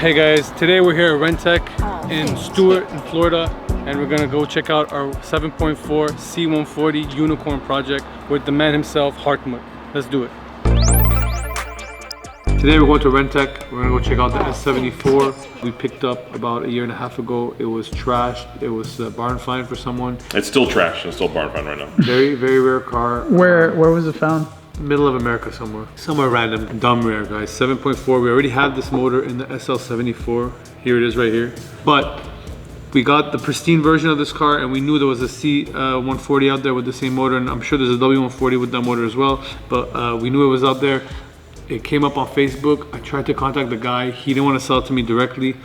Hey guys, today we're here at Rentech in Stuart in Florida, and we're gonna go check out our 7.4 C140 unicorn project with the man himself, Hartmut. Let's do it. Today we're going to Rentech. We're gonna go check out the S74. We picked up about a year and a half ago. It was trashed. It was a barn find for someone. It's still trash. It's still barn find right now. Very, very rare car. Where was it found? Middle of America somewhere. Somewhere random. Dumb rare, guys. 7.4. We already have this motor in the SL74. Here it is right here. But we got the pristine version of this car, and we knew there was a C140 out there with the same motor, and I'm sure there's a W140 with that motor as well. But we knew it was out there. It came up on Facebook. I tried to contact the guy. He didn't want to sell it to me directly.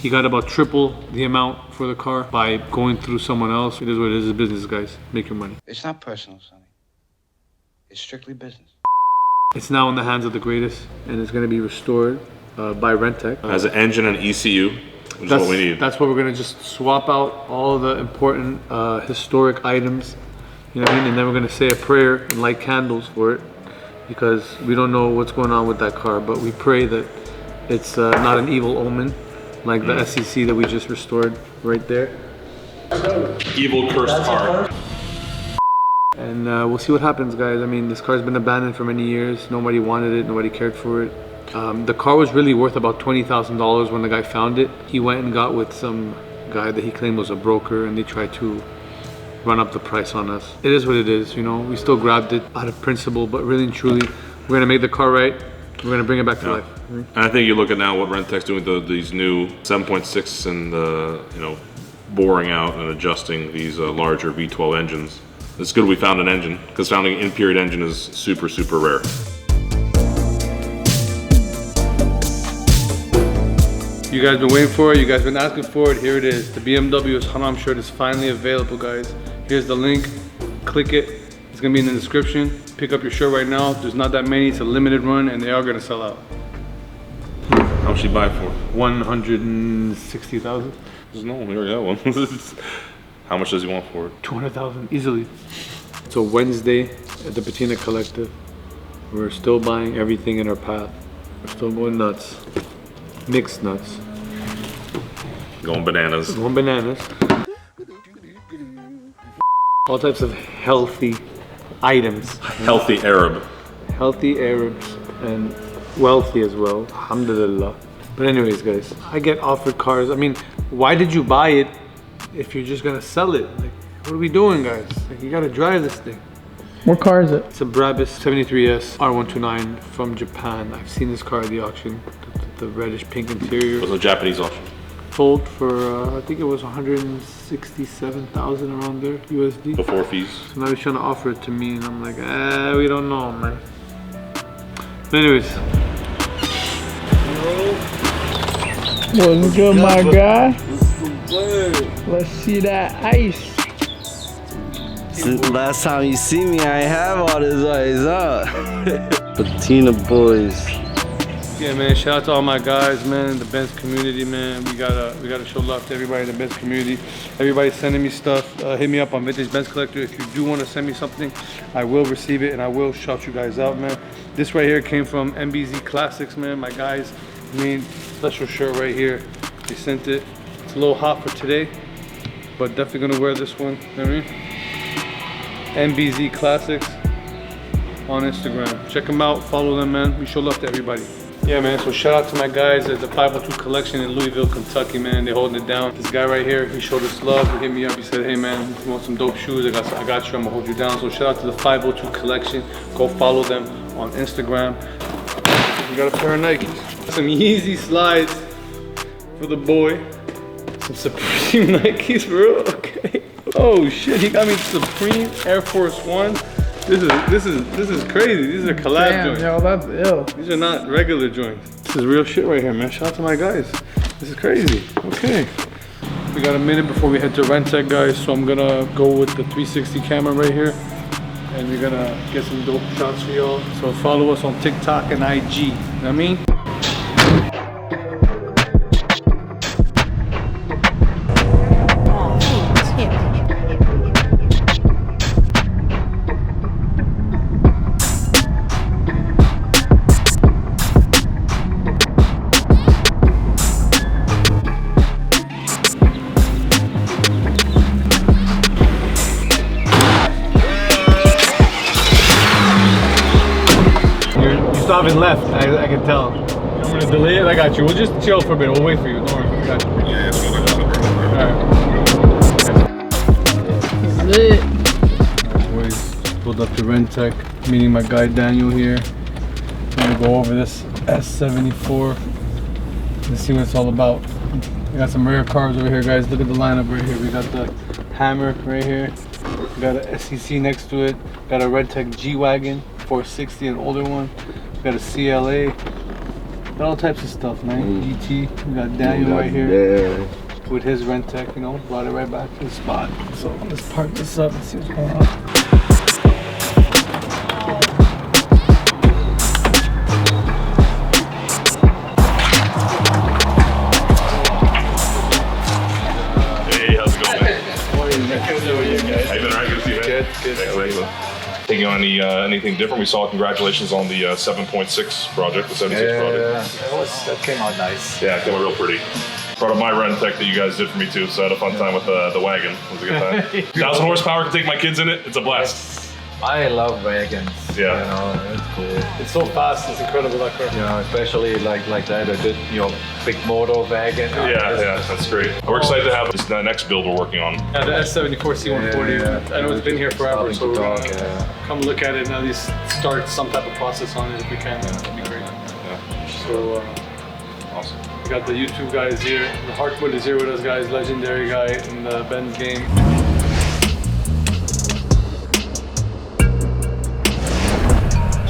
He got about triple the amount for the car by going through someone else. It is what it is. It's business, guys. Make your money. It's not personal, Sonny. It's strictly business. It's now in the hands of the greatest, and it's going to be restored by Rentech. Has an engine and ECU, which is what we need. That's what we're going to just swap out all the important historic items, you know what I mean? And then we're going to say a prayer and light candles for it, because we don't know what's going on with that car, but we pray that it's not an evil omen like the SEC that we just restored right there. Evil cursed car. And we'll see what happens, guys. I mean, this car's been abandoned for many years. Nobody wanted it, nobody cared for it. The car was really worth about $20,000 when the guy found it. He went and got with some guy that he claimed was a broker, and they tried to run up the price on us. It is what it is, you know. We still grabbed it out of principle, but really and truly, we're gonna make the car right. We're gonna bring it back to life. And I think you look at now what Rentech's doing with these new 7.6 and you know, boring out and adjusting these larger V12 engines. It's good we found an engine, because finding an in-period engine is super, super rare. You guys been waiting for it, you guys been asking for it, here it is. The BMW Haram shirt is finally available, guys. Here's the link, click it. It's gonna be in the description. Pick up your shirt right now. There's not that many, it's a limited run, and they are gonna sell out. How much she buy for? 160,000. No, we already got one. How much does he want for it? 200,000 easily. It's a Wednesday at the Patina Collective. We're still buying everything in our path. We're still going nuts. Mixed nuts. Going bananas. Going bananas. All types of healthy items. Healthy Arab. Healthy Arabs and wealthy as well. Alhamdulillah. But anyways, guys, I get offered cars. I mean, why did you buy it if you're just gonna sell it? Like, what are we doing, guys? Like, you gotta drive this thing. What car is it? It's a Brabus 73S R129 from Japan. I've seen this car at the auction. The reddish pink interior. It was a Japanese auction. Sold for, I think it was 167,000 around there, USD. Before fees. So now he's trying to offer it to me, and I'm like, we don't know, man. But anyways. What's good, my guy? Let's see that ice. Last time you see me, I ain't have all this ice, huh? Patina boys. Yeah, man, shout out to all my guys, man, the Benz community, man. We gotta show love to everybody in the Benz community. Everybody sending me stuff. Hit me up on Vintage Benz Collector. If you do want to send me something, I will receive it, and I will shout you guys out, man. This right here came from MBZ Classics, man. My guys, I mean, special shirt right here. They sent it. It's a little hot for today, but definitely gonna wear this one. You know what I mean? MBZ Classics on Instagram. Check them out, follow them, man. We show love to everybody. Yeah, man, so shout out to my guys at the 502 Collection in Louisville, Kentucky, man. They're holding it down. This guy right here, he showed us love. He hit me up, he said, hey man, you want some dope shoes? I got you, I'm gonna hold you down. So shout out to the 502 Collection. Go follow them on Instagram. We got a pair of Nikes. Some Yeezy slides for the boy. Some Supreme Nikes, bro, okay. Oh shit, he got me Supreme Air Force One. This is crazy. These are collab joints. Yo, that's ill. These are not regular joints. This is real shit right here, man. Shout out to my guys. This is crazy. Okay. We got a minute before we head to Rentech, guys, so I'm gonna go with the 360 camera right here. And we're gonna get some dope shots for y'all. So follow us on TikTok and IG. You know what I mean? Calvin left. I can tell. I'm gonna delay it. I got you. We'll just chill for a bit. We'll wait for you. Don't worry. Got you. Yeah, it's really good. Lit. Boys, pulled up to Rentech. Meeting my guy Daniel here. I'm gonna go over this S74. Let's see what it's all about. We got some rare cars over here, guys. Look at the lineup right here. We got the Hammer right here. We got a SEC next to it. Got a Rentech G-Wagon 460, an older one. We got a CLA. Got all types of stuff, man. GT. We got Daniel right here with his Rentech, you know, brought it right back to the spot. So let's park this up and see what's going on. Taking on anything different? We saw congratulations on the 7.6 project, the 76 project. That came out nice. Yeah, it came out real pretty. Brought up my Rentech that you guys did for me too, so I had a fun time with the wagon. It was a good time. 1,000 horsepower, can take my kids in it. It's a blast. I love wagons. Yeah. You know, it's cool. It's so fast, it's incredible that car. You know, especially like that, a good, you know, big motor wagon. Yeah, that's great. We're excited to have this next build we're working on. Yeah, the S74 C140. Yeah. I know it's been here forever, so we're Starting to gonna talk, come look at it and at least start some type of process on it if we can. That'd be great. Yeah. So, Awesome. we got the YouTube guys here. The Hartmut is here with us, guys. Legendary guy in the Benz game.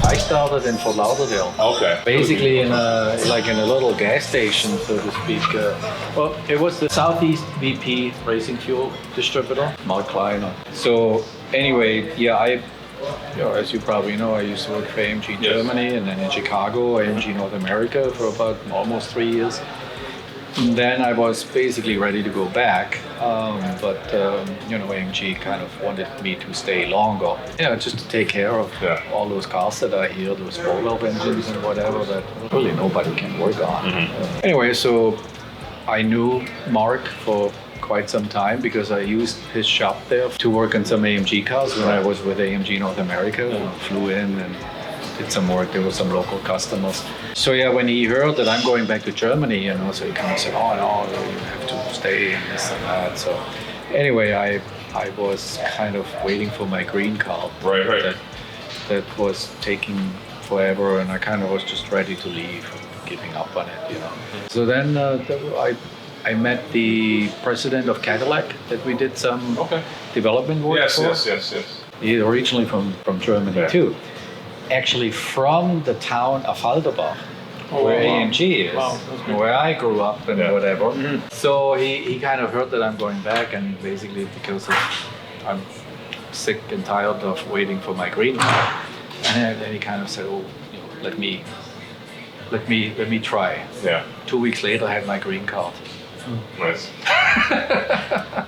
I started in Fort Lauderdale. Okay. Basically in a little gas station, so to speak. Well, it was the Southeast VP Racing Fuel distributor, Mark Kleiner. So anyway, yeah, as you probably know, I used to work for AMG in Germany and then in Chicago, AMG North America for about almost 3 years. And then I was basically ready to go back, but you know, AMG kind of wanted me to stay longer, just to take care of all those cars that are here, those 4-valve engines and whatever that really nobody can work on. Anyway, so I knew Mark for quite some time because I used his shop there to work on some AMG cars when I was with AMG North America. And flew in and did some work. There were some local customers. So yeah, when he heard that I'm going back to Germany, you know, so he kind of said, "Oh no, you have to stay and this and that." So anyway, I was kind of waiting for my green card. Right. That was taking forever, and I kind of was just ready to leave, giving up on it, you know. So then I met the president of Cadillac that we did some development work for. Yes. He's originally from Germany too. Actually from the town of Halderbach, where AMG is, where I grew up and whatever. So he kind of heard that I'm going back, and basically because I'm sick and tired of waiting for my green card, and then he kind of said, "Oh, you know, let me try." Yeah. 2 weeks later, I had my green card. Nice.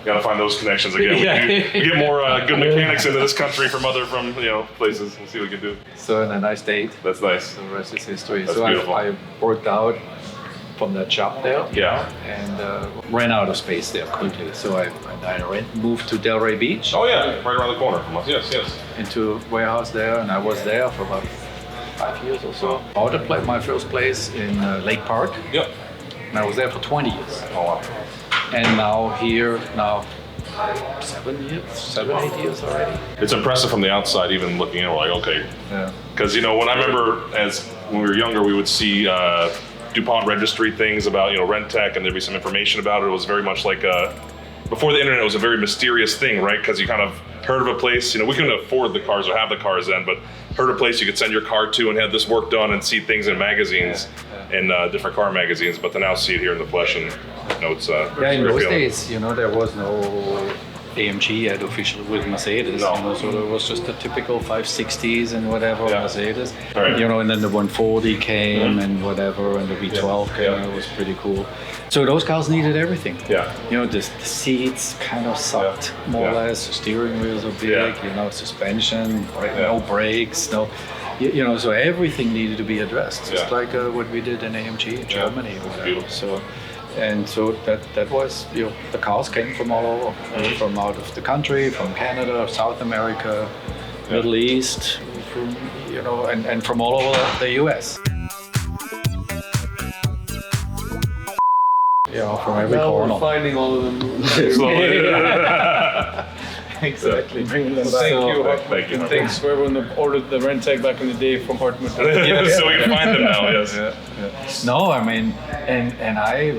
Gotta find those connections again. We get more good mechanics into this country from places. We'll see what we can do. So and then I stayed. That's nice. The rest is history. That's so beautiful. I worked out from that shop there. Yeah. And ran out of space there quickly. So I moved to Delray Beach. Oh yeah, right around the corner from us. Yes. Into a warehouse there, and I was there for about 5 years or so. I bought my first place in Lake Park. Yep. And I was there for 20 years. Oh wow. And now 7, 8 years already. It's impressive from the outside, even looking in. We're like, okay. Yeah. Because when I remember when we were younger, we would see DuPont registry things about Rentech, and there'd be some information about it. It was very much like before the internet, it was a very mysterious thing, right? Because you kind of heard of a place. We couldn't afford the cars or have the cars then, but heard of a place you could send your car to and have this work done and see things in magazines, in different car magazines. But to now see it here in the flesh, and it's in those days, there was no AMG yet officially with Mercedes. No. So it was just the typical 560s and whatever Mercedes. Right. And then the 140 came and whatever, and the V12 came. It was pretty cool. So those cars needed everything. Yeah. The seats kind of sucked more or less. The steering wheels are big. Suspension, no brakes, no. So everything needed to be addressed, just like what we did in AMG in Germany. So that was, the cars came from all over, from out of the country, from Canada, South America, Middle East, from you know, and from all over the US. Yeah, from every Now corner. we're finding all of them. Exactly. Thank you, Hartmut. Thank you. And thanks for everyone that ordered the Rentech back in the day from Hartmut. So we can find them now, yes. No, I mean, and I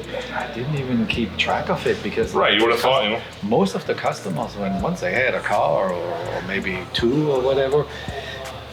didn't even keep track of it because Right, you would have thought, you know. most of the customers, when once they had a car or maybe two or whatever,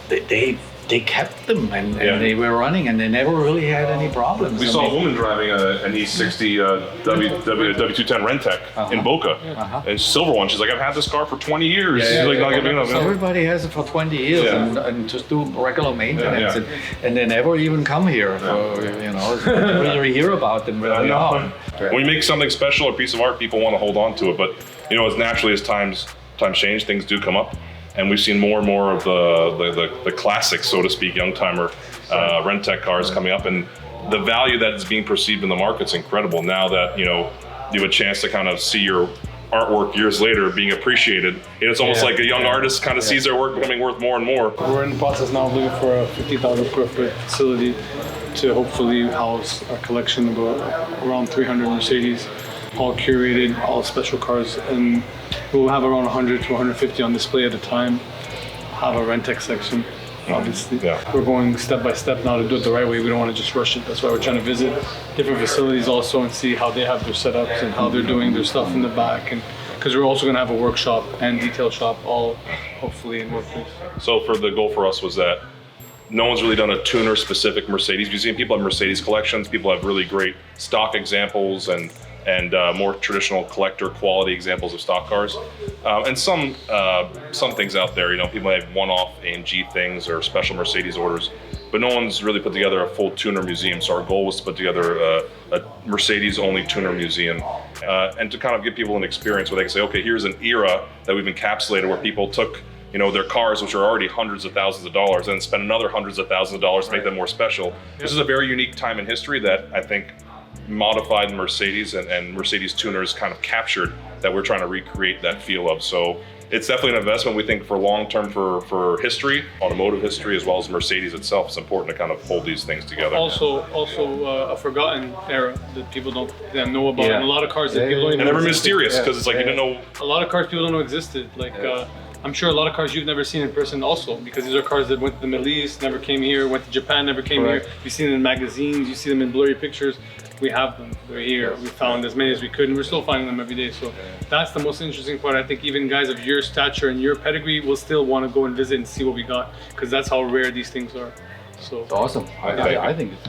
they kept them and they were running and they never really had any problems. We saw a woman driving an E60 W210 Rentech in Boca, and silver one. She's like, I've had this car for 20 years. She's like, not giving up. So everybody has it for 20 years and just do regular maintenance and they never even come here. For, you know, we hear about them where they are. When we make something special or piece of art, people want to hold on to it. But you know, as naturally as times change, things do come up. And we've seen more and more of the classic, so to speak, young timer Rentech cars coming up, and the value that is being perceived in the market's incredible. Now that you know you have a chance to kind of see your artwork years later being appreciated, and it's almost like a young artist kind of sees their work becoming worth more and more. We're in the process now of looking for a 50,000 square foot facility to hopefully house a collection of around 300 Mercedes, all curated, all special cars, and we'll have around 100 to 150 on display at a time. Have a Rentech section, obviously. We're going step by step now to do it the right way. We don't want to just rush it. That's why we're trying to visit different facilities also and see how they have their setups and how they're doing their stuff in the back. And because we're also going to have a workshop and detail shop all hopefully in one place. So for the goal for us was that no one's really done a tuner specific Mercedes. You've seen people have Mercedes collections, people have really great stock examples and more traditional collector quality examples of stock cars, and some things out there. You know, people have one-off AMG things or special Mercedes orders, but no one's really put together a full tuner museum. So our goal was to put together a Mercedes-only tuner museum, and to kind of give people an experience where they can say, okay, here's an era that we've encapsulated where people took, you know, their cars, which are already hundreds of thousands of dollars, and spend another hundreds of thousands of dollars to make them more special. This is a very unique time in history that I think modified Mercedes and Mercedes tuners kind of captured, that we're trying to recreate that feel of. So it's definitely an investment we think for long-term for history, automotive history, as well as Mercedes itself. It's important to kind of hold these things together. Also a forgotten era that people don't know about, and a lot of cars that people don't even know. And they're mysterious because it's like you didn't know. A lot of cars people don't know existed. Like I'm sure a lot of cars you've never seen in person also, because these are cars that went to the Middle East, never came here, went to Japan, never came here. You've seen them in magazines, you see them in blurry pictures. We have them, they're here. We found as many as we could and we're still finding them every day. So that's the most interesting part. I think even guys of your stature and your pedigree will still want to go and visit and see what we got, because that's how rare these things are. So it's awesome. I think it's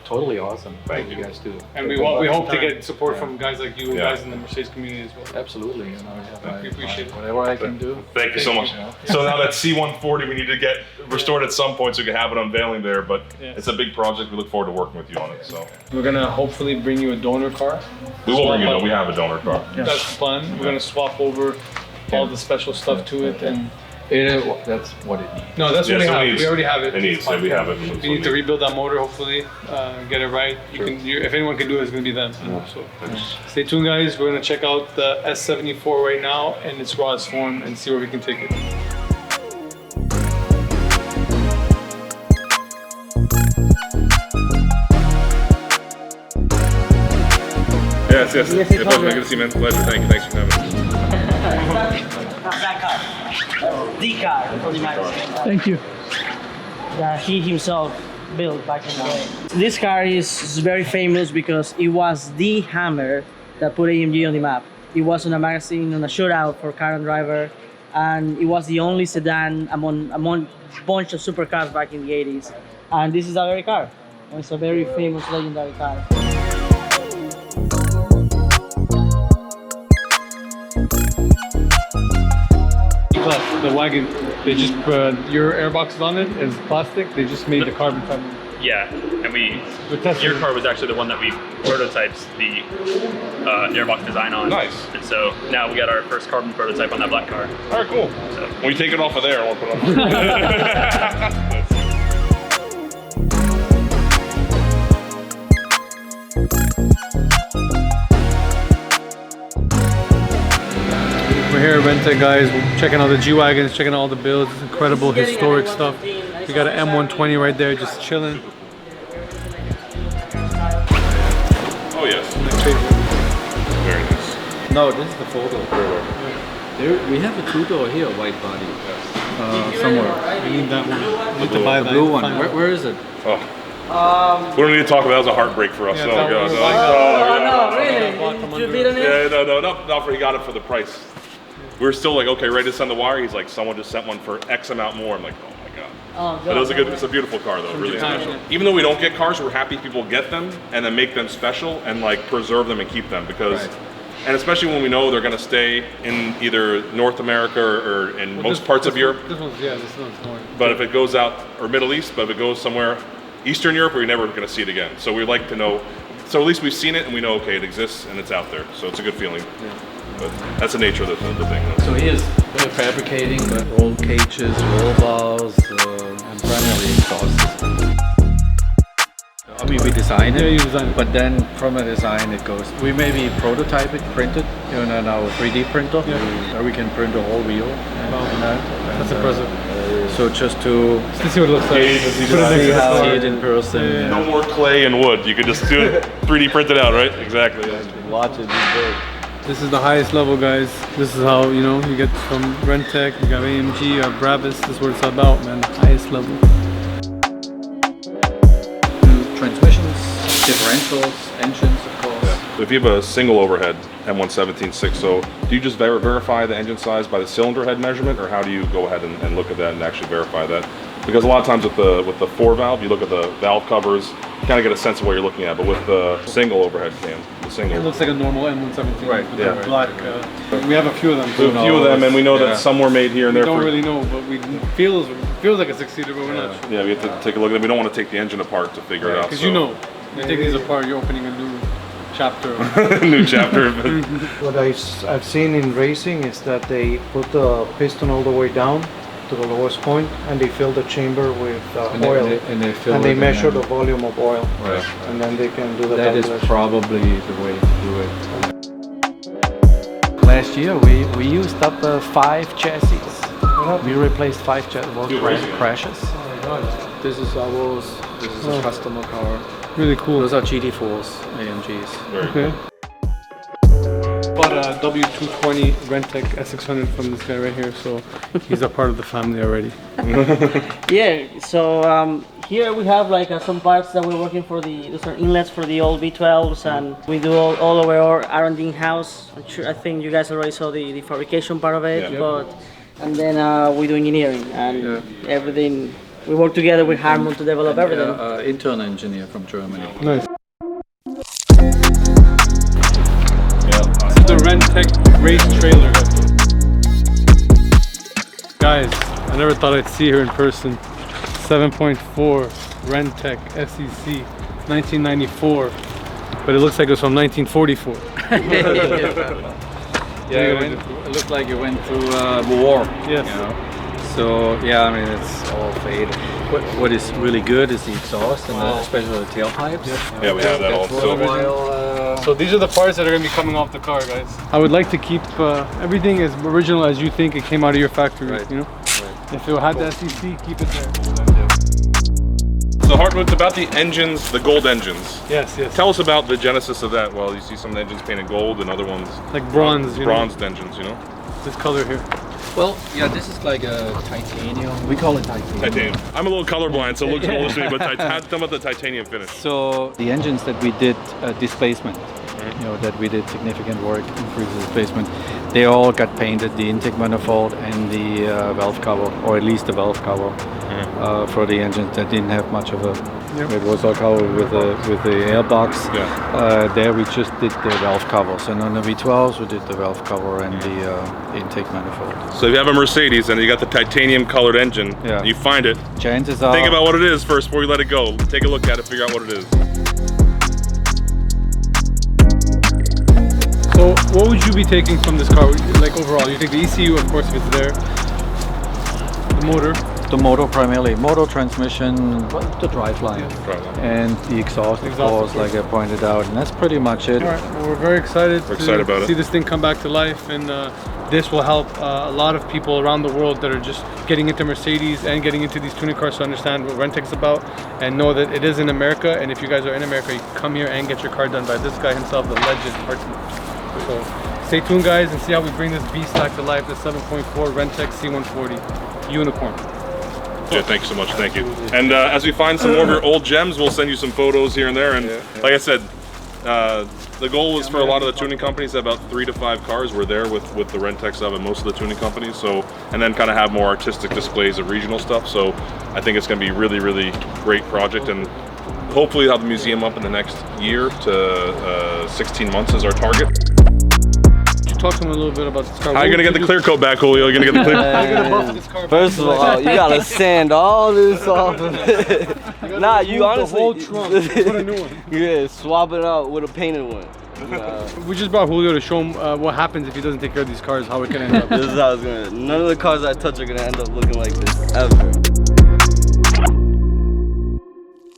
totally awesome. Thank you guys do. And we hope to get support from guys like you and guys in the Mercedes community as well. Absolutely. You know, we appreciate it. Whatever I can do. Thank you so much. So now that C140 we need to get restored at some point so we can have an unveiling there, but it's a big project. We look forward to working with you on it. So we're gonna hopefully bring you a donor car. We will bring you we have a donor car. That's the plan. We're gonna swap over all the special stuff to it, and that's what it needs. No, that's what we have. We already have it. It needs. We have it. We need to rebuild that motor, hopefully, get it right. If anyone can do it, it's going to be them. So stay tuned, guys. We're going to check out the S74 right now in its rawest form and see where we can take it. Yes. Good to see you, man. Pleasure. Thank you. Thanks for coming. That car. The car for the magazine. Thank you. That he himself built back in the day. This car is very famous because it was the Hammer that put AMG on the map. It was on a magazine on a shootout for car and driver, and it was the only sedan among a bunch of supercars back in the 80s. And this is a very car. It's a very famous, legendary car. The wagon, they just your airbox is on it is plastic. They just made the carbon fiber. Yeah, and your car was actually the one that we prototyped the airbox design on. Nice. And so now we got our first carbon prototype on that black car. All right, cool. So when we take it off of there, we'll put it on. We're here at Rentech, guys. We're checking out the G-Wagons, checking out all the builds. It's incredible historic stuff. We got an M120 right there, just chilling. Oh yes. Very nice. No, this is the photo. There, we have a two-door here, white body. Somewhere. We need that one. We need The to buy that. blue one. Where is it? Oh. We don't need to talk about that. Was a heartbreak for us. Yeah, Oh, that God. was- No, really? You bid on it? Yeah, no, he got it for the price. We were still like, okay, ready to send the wire. He's like, someone just sent one for X amount more. I'm like, oh my God. Oh, But it's a beautiful car though, really special. Even though we don't get cars, we're happy people get them and then make them special and like preserve them and keep them because, and especially when we know they're gonna stay in either North America or in most parts of Europe. This one's more. But if it goes out, or Middle East, but if it goes somewhere, Eastern Europe, we're never gonna see it again. So we like to know, so at least we've seen it and we know, okay, it exists and it's out there. So it's a good feeling. Yeah. But that's the nature of the thing. Though. So here's fabricating the roll cages, roll bars, and primarily exhaust systems. I mean, we design it, Yeah, you design it. but then from a design it goes. We maybe prototype it, print it, in our 3D printer, where we can print a whole wheel. That's impressive. So just to Let's see what it looks like. see it in person. No more clay and wood. You could just do it 3D print it out, right? Exactly. Watch it be big. This is the highest level, guys. This is how, you know, you get from Rentech, you got AMG, you have Brabus. This is what it's about, man. The highest level. Transmissions, differentials, engines, of course. If you have a single overhead M117.60, do you just verify the engine size by the cylinder head measurement, or how do you go ahead and look at that and actually verify that? Because a lot of times with the 4-valve, you look at the valve covers, you kind of get a sense of what you're looking at. But with the single overhead cam, It looks like a normal M117. Right, with yeah. the black. We have a few of them. So a few of them, and we know that some were made here and We there. don't really know, but we feels like a 6-seater, but we're not sure. Yeah, we have to take a look at it. We don't want to take the engine apart to figure it out. Because you know, you take these apart, you're opening a new chapter. New chapter. What I've seen in racing is that they put the piston all the way down to the lowest point and they fill the chamber with oil and they measure the volume of oil, Right. and then they can do the That is calculation. probably the way to do it. Last year we used up 5 chassis. We replaced 5 crashes. This is ours. This is a customer car. Really cool. Those are GT4s, AMGs. Okay. Bought a W220 Rentech S600 from this guy right here, so he's a part of the family already. Yeah, so here we have like some parts that we're working for those are inlets for the old V12s, and we do all over our R&D in-house. I think you guys already saw the fabrication part of it, and then we do engineering and everything. We work together with Hartmut to develop everything. Intern engineer from Germany. Nice. This is the Rentech race trailer. Guys, I never thought I'd see her in person. 7.4 Rentech SEC. It's 1994, but it looks like it's from 1944. It looked like you went through war. Yes. You know? So yeah, I mean it's all faded. What is really good is the exhaust and especially the tailpipes. Yeah, we have that also. So these are the parts that are going to be coming off the car, guys. I would like to keep everything as original as you think it came out of your factory. Right. You know, if it had the SEC, keep it there. So Hartmut, it's about the engines, the gold engines. Yes, yes. Tell us about the genesis of that. Well, you see some engines painted gold and other ones Like bronze, you know? bronzed engines, you know? This color here. Well, yeah, this is like a titanium. We call it titanium. Titanium. I'm a little colorblind, so it looks older to me, but tell me about the titanium finish. So the engines that we did displacement, you know, that we did significant work increase displacement, they all got painted, the intake manifold and the valve cover, or at least the valve cover for the engines that didn't have much of a. It was all covered with the airbox. There we just did the valve covers, and on the V12s we did the valve cover and the intake manifold. So if you have a Mercedes and you got the titanium colored engine, you find it. Chances are. Think about what it is first before you let it go. Take a look at it, figure out what it is. So what would you be taking from this car, like overall? You take the ECU, of course, if it's there. The motor. The motor primarily, motor, transmission, the driveline, and the exhaust, of course, like I pointed out, and that's pretty much it. All right, well, we're very excited about see it. this thing come back to life, and this will help a lot of people around the world that are just getting into Mercedes and getting into these tuning cars to understand what Rentech's about and know that it is in America. And if you guys are in America, you can come here and get your car done by this guy himself, the legend, Hartmut. So stay tuned, guys, and see how we bring this beast back to life, the 7.4 Rentech C140 Unicorn. Yeah, thank you so much. Thank you. And as we find some more of your old gems, we'll send you some photos here and there. And like I said, the goal was for a lot of the tuning companies to have about 3 to 5 cars. We're there with the Rentech stuff and most of the tuning companies. So, and then kind of have more artistic displays of regional stuff. So I think it's going to be really, really great project. And hopefully have the museum up in the next year to 16 months is our target. Talk to him a little bit about this car. How are you gonna get the clear coat back, Julio? You're gonna get the clear How are you gonna buff this car? First of all, you gotta sand all this off of it. Nah, you honestly. The whole trunk. Put a new one. Yeah, swap it out with a painted one. We just brought Julio to show him what happens if he doesn't take care of these cars, how it can end up. This is how it's gonna. None of the cars I touch are gonna end up looking like this ever.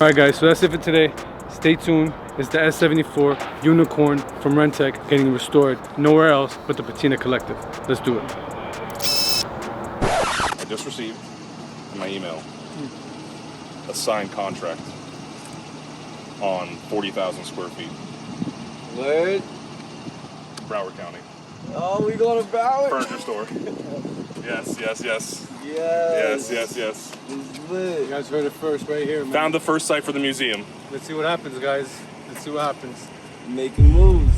All right, guys. So that's it for today. Stay tuned. It's the S74 Unicorn from Rentech getting restored nowhere else but the Patina Collective. Let's do it. I just received in my email a signed contract on 40,000 square feet. Word? Broward County. Oh, we going to Broward? Furniture store. Yes, yes, yes. Yes. Yes, yes, yes. It's lit. You guys heard it first right here, man. Found the first site for the museum. Let's see what happens, guys. Let's see what happens. Making moves.